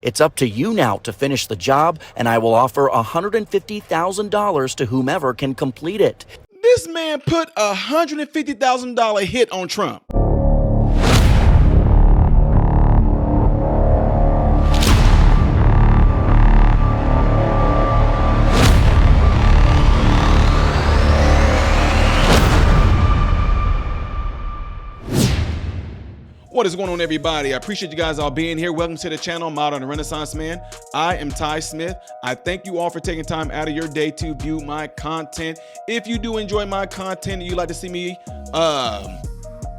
It's up to you now to finish the job, and I will offer $150,000 to whomever can complete it. This man put a $150,000 hit on Trump. What is going on, everybody? I appreciate you guys all being here. Welcome to the channel, Modern Renaissance Man. I am Ty Smith. I thank you all for taking time out of your day to view my content. If you do enjoy my content and you'd like to see me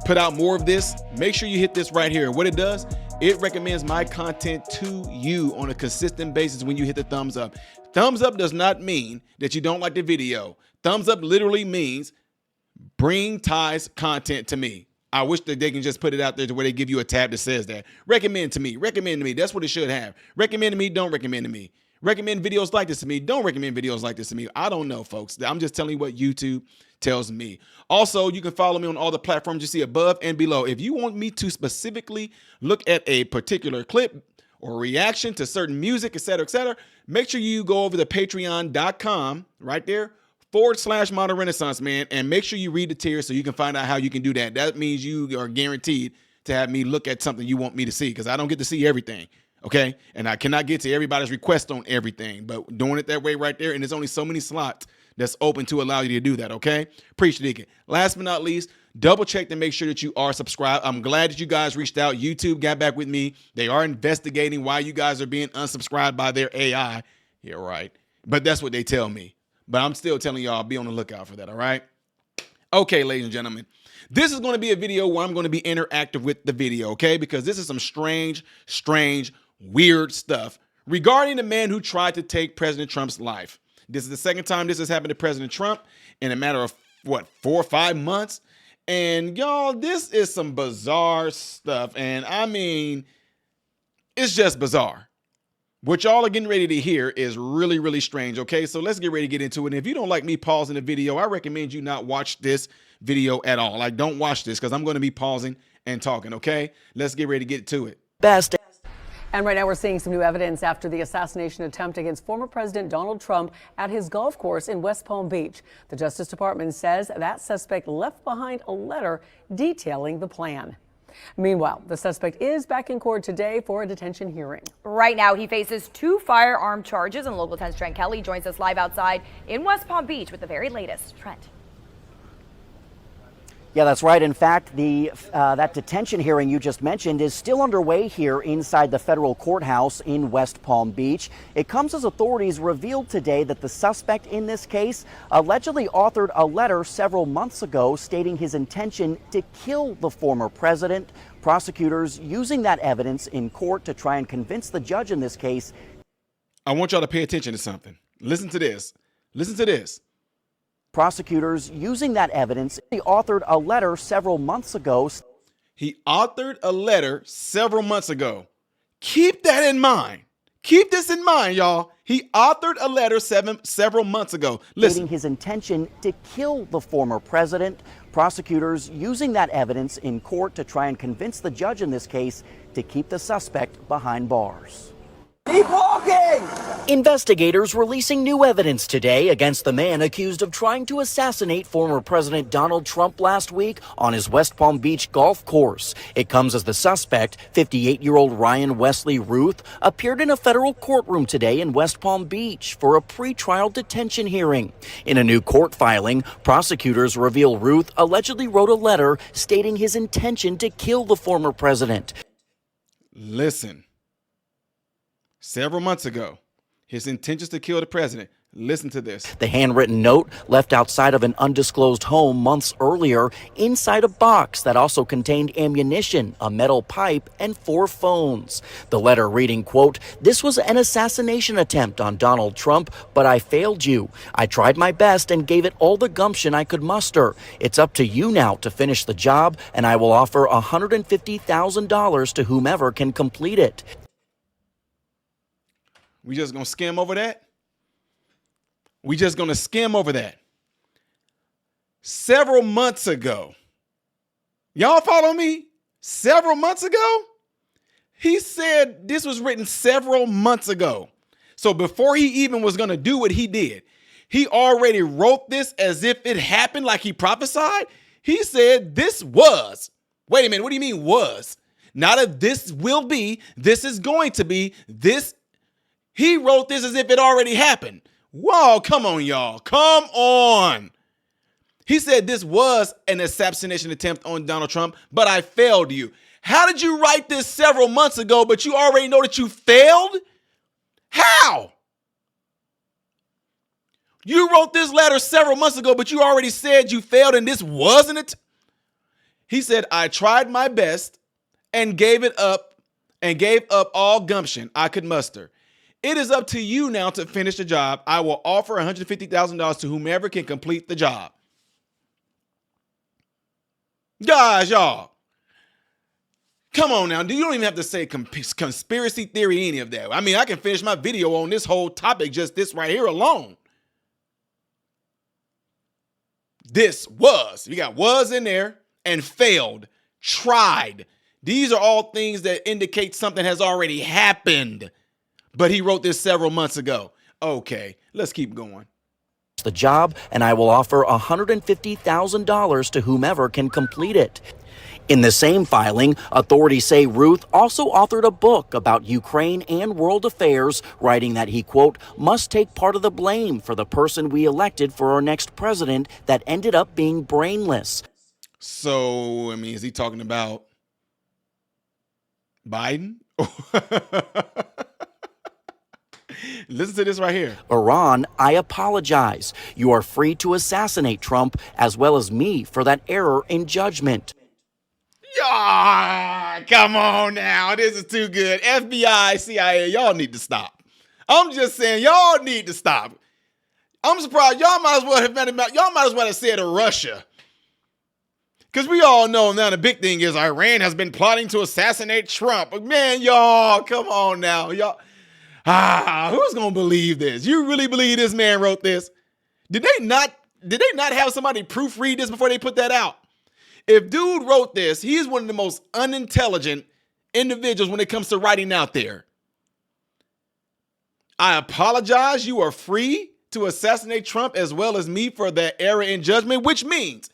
put out more of this, make sure you hit this right here. What it does, it recommends my content to you on a consistent basis when you hit the thumbs up. Thumbs up does not mean that you don't like the video. Thumbs up literally means bring Ty's content to me. I wish that they can just put it out there to where they give you a tab that says that. Recommend to me. Recommend to me. That's what it should have. Recommend to me. Don't recommend to me. Recommend videos like this to me. Don't recommend videos like this to me. I don't know, folks. I'm just telling you what YouTube tells me. Also, you can follow me on all the platforms you see above and below. If you want me to specifically look at a particular clip or reaction to certain music, etc., make sure you go over to patreon.com right there. /Modern Renaissance Man, and make sure you read the tiers so you can find out how you can do that. That means you are guaranteed to have me look at something you want me to see, because I don't get to see everything, okay? And I cannot get to everybody's request on everything, but doing it that way right there, and there's only so many slots that's open to allow you to do that, okay? Appreciate it. Last but not least, double check to make sure that you are subscribed. I'm glad that you guys reached out. YouTube got back with me. They are investigating why you guys are being unsubscribed by their AI. Yeah, right. But that's what they tell me. But I'm still telling y'all, be on the lookout for that, all right? Okay, ladies and gentlemen, this is going to be a video where I'm going to be interactive with the video, okay? Because this is some strange, weird stuff regarding the man who tried to take President Trump's life. This is the second time this has happened to President Trump in a matter of, 4 or 5 months. And y'all, this is some bizarre stuff. And I mean, it's just bizarre. What y'all are getting ready to hear is really strange, okay? So let's get ready to get into it. And if you don't like me pausing the video, I recommend you not watch this video at all. Like, don't watch this, because I'm going to be pausing and talking, okay? Let's get ready to get to it. Best. And right now we're seeing some new evidence after the assassination attempt against former President Donald Trump at his golf course in West Palm Beach. The Justice Department says that suspect left behind a letter detailing the plan. Meanwhile, the suspect is back in court today for a detention hearing. Right now, he faces 2 firearm charges, and Local 10's Trent Kelly joins us live outside in West Palm Beach with the very latest. Trent. Yeah, that's right. In fact, that detention hearing you just mentioned is still underway here inside the federal courthouse in West Palm Beach. It comes as authorities revealed today that the suspect in this case allegedly authored a letter several months ago stating his intention to kill the former president. Prosecutors using that evidence in court to try and convince the judge in this case. I want y'all to pay attention to something. Listen to this. Listen to this. Prosecutors using that evidence, he authored a letter several months ago. He authored a letter several months ago. Keep that in mind. Keep this in mind, y'all. He authored a letter several months ago. Listen. Stating his intention to kill the former president. Prosecutors using that evidence in court to try and convince the judge in this case to keep the suspect behind bars. Keep walking! Investigators releasing new evidence today against the man accused of trying to assassinate former President Donald Trump last week on his West Palm Beach golf course. It comes as the suspect, 58-year-old Ryan Wesley Ruth, appeared in a federal courtroom today in West Palm Beach for a pretrial detention hearing. In a new court filing, prosecutors reveal Ruth allegedly wrote a letter stating his intention to kill the former president. Listen. Several months ago, his intentions to kill the president. Listen to this. The handwritten note left outside of an undisclosed home months earlier inside a box that also contained ammunition, a metal pipe, and 4 phones. The letter reading, quote, "This was an assassination attempt on Donald Trump, but I failed you. I tried my best and gave it all the gumption I could muster. It's up to you now to finish the job, and I will offer $150,000 to whomever can complete it." We just gonna skim over that? We just gonna skim over that. Several months ago, y'all follow me? Several months ago, He said this was written several months ago. So before he even was going to do what he did, he already wrote this as if it happened, like he prophesied. He said this was. Wait a minute, what do you mean was? Not if this will be, this is going to be, this. He wrote this as if it already happened. Whoa, come on, y'all. Come on. He said this was an assassination attempt on Donald Trump, but I failed you. How did you write this several months ago, but you already know that you failed? How? You wrote this letter several months ago, but you already said you failed and this wasn't it? He said, I tried my best and gave up all gumption I could muster. It is up to you now to finish the job. I will offer $150,000 to whomever can complete the job. Guys, y'all. Come on now. You don't even have to say conspiracy theory, any of that. I mean, I can finish my video on this whole topic, just this right here alone. This was. You got was in there and failed, tried. These are all things that indicate something has already happened. But he wrote this several months ago. Okay, let's keep going. The job, and I will offer $150,000 to whomever can complete it. In the same filing, authorities say Ruth also authored a book about Ukraine and world affairs, writing that he, quote, must take part of the blame for the person we elected for our next president that ended up being brainless. So, I mean, is he talking about Biden? Listen to this right here. Iran, I apologize. You are free to assassinate Trump as well as me for that error in judgment. Yeah, come on now. This is too good. FBI, CIA, y'all need to stop. I'm just saying, y'all need to stop. I'm surprised y'all might as well have said Russia. Because we all know now the big thing is Iran has been plotting to assassinate Trump. But man, y'all, come on now. Y'all. Who's gonna believe this? You really believe this man wrote this? Did they not have somebody proofread this before they put that out? If dude wrote this, he's one of the most unintelligent individuals when it comes to writing out there. I apologize. You are free to assassinate Trump as well as me for that error in judgment, which means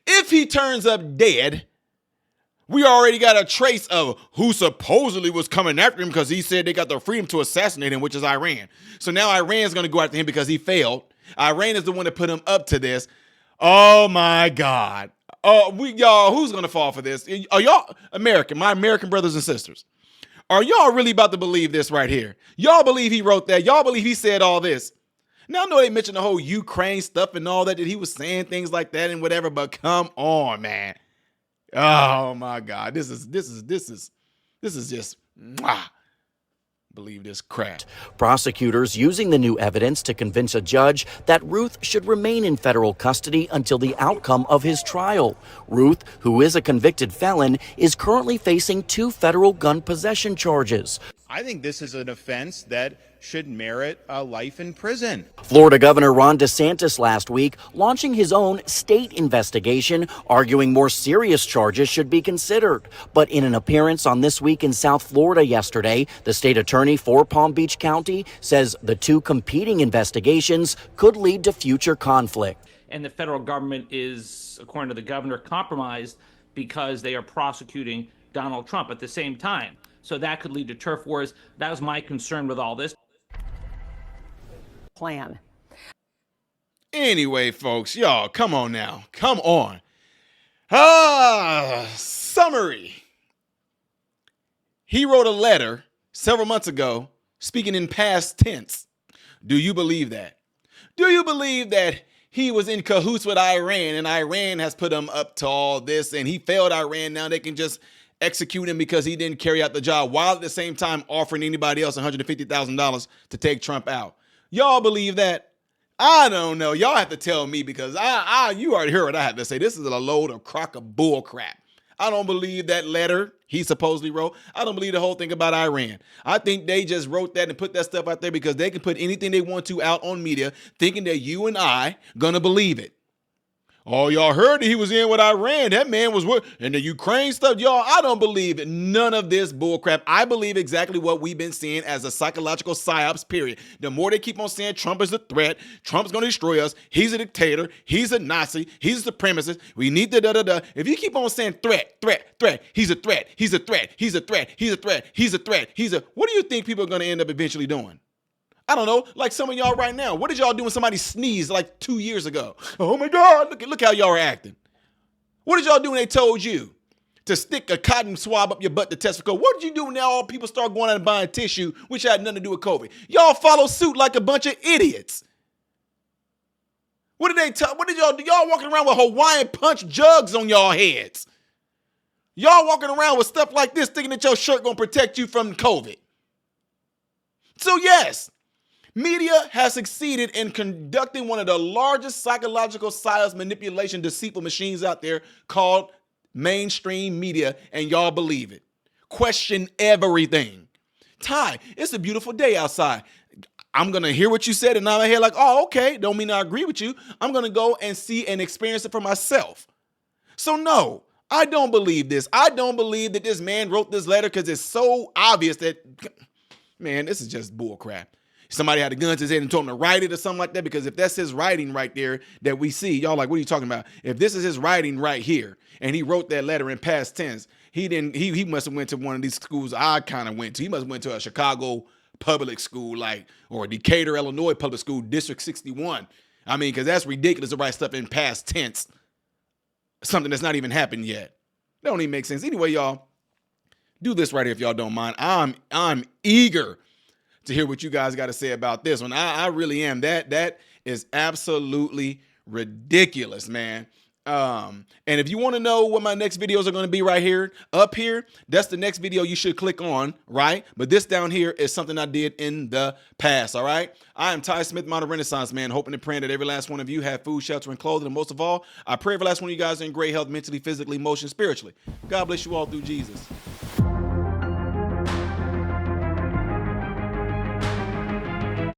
if he turns up dead, we already got a trace of who supposedly was coming after him because he said they got the freedom to assassinate him, which is Iran. So now Iran's going to go after him because he failed. Iran is the one that put him up to this. Oh, my God. Y'all, who's going to fall for this? Are y'all my American brothers and sisters? Are y'all really about to believe this right here? Y'all believe he wrote that? Y'all believe he said all this? Now, I know they mentioned the whole Ukraine stuff and all that he was saying things like that and whatever, but come on, man. Oh my God, this is just believe this crap. Prosecutors using the new evidence to convince a judge that Ruth should remain in federal custody until the outcome of his trial. Ruth, who is a convicted felon, is currently facing 2 federal gun possession charges. I think this is an offense that should merit a life in prison. Florida Governor Ron DeSantis last week launching his own state investigation, arguing more serious charges should be considered. But in an appearance on This Week in South Florida yesterday, the state attorney for Palm Beach County says the 2 competing investigations could lead to future conflict. And the federal government is, according to the governor, compromised because they are prosecuting Donald Trump at the same time. So that could lead to turf wars. That was my concern with all this. Plan. Anyway, folks, y'all, come on now. Come on. Summary. He wrote a letter several months ago speaking in past tense. Do you believe that? Do you believe that he was in cahoots with Iran and Iran has put him up to all this and he failed Iran? Now they can just execute him because he didn't carry out the job while at the same time offering anybody else $150,000 to take Trump out. Y'all believe that? I don't know. Y'all have to tell me because you already heard what I have to say. This is a load of crock of bull crap. I don't believe that letter he supposedly wrote. I don't believe the whole thing about Iran. I think they just wrote that and put that stuff out there because they can put anything they want to out on media thinking that you and I gonna believe it. Oh, y'all heard that he was in with Iran. That man was with, and the Ukraine stuff, y'all. I don't believe none of this bullcrap. I believe exactly what we've been seeing as a psychological psyops, period. The more they keep on saying Trump is a threat, Trump's going to destroy us, he's a dictator, he's a Nazi, he's a supremacist, we need the da-da-da. If you keep on saying threat, he's a threat, he's a threat, he's a threat, he's a threat, he's a threat, what do you think people are going to end up eventually doing? I don't know, like some of y'all right now. What did y'all do when somebody sneezed like 2 years ago? Oh my God, look how y'all are acting. What did y'all do when they told you to stick a cotton swab up your butt to test for COVID? What did you do when now all people start going out and buying tissue, which had nothing to do with COVID? Y'all follow suit like a bunch of idiots. What did they tell? What did y'all do? Y'all walking around with Hawaiian punch jugs on y'all heads. Y'all walking around with stuff like this thinking that your shirt gonna protect you from COVID. So yes, media has succeeded in conducting one of the largest psychological psyops manipulation deceitful machines out there called mainstream media, and y'all believe it. Question everything. Ty, it's a beautiful day outside. I'm going to hear what you said and I'm here like, oh, okay, don't mean I agree with you. I'm going to go and see and experience it for myself. So no, I don't believe this. I don't believe that this man wrote this letter because it's so obvious that, man, this is just bull crap. Somebody had a gun to his head and told him to write it or something like that, because if that's his writing right there that we see, y'all like, what are you talking about? If this is his writing right here and he wrote that letter in past tense, he must have went to one of these schools I kind of went to. He must have went to a Chicago public school, like, or a Decatur, Illinois public school, District 61. I mean, because that's ridiculous to write stuff in past tense, something that's not even happened yet. That don't even make sense. Anyway, y'all, do this right here if y'all don't mind. I'm eager to hear what you guys got to say about this one. I really am. That is absolutely ridiculous, man. And if you want to know what my next videos are going to be right here, up here, that's the next video you should click on, right? But this down here is something I did in the past, all right? I am Ty Smith, Modern Renaissance Man, hoping and praying that every last one of you have food, shelter, and clothing. And most of all, I pray every last one of you guys are in great health, mentally, physically, emotionally, spiritually. God bless you all through Jesus.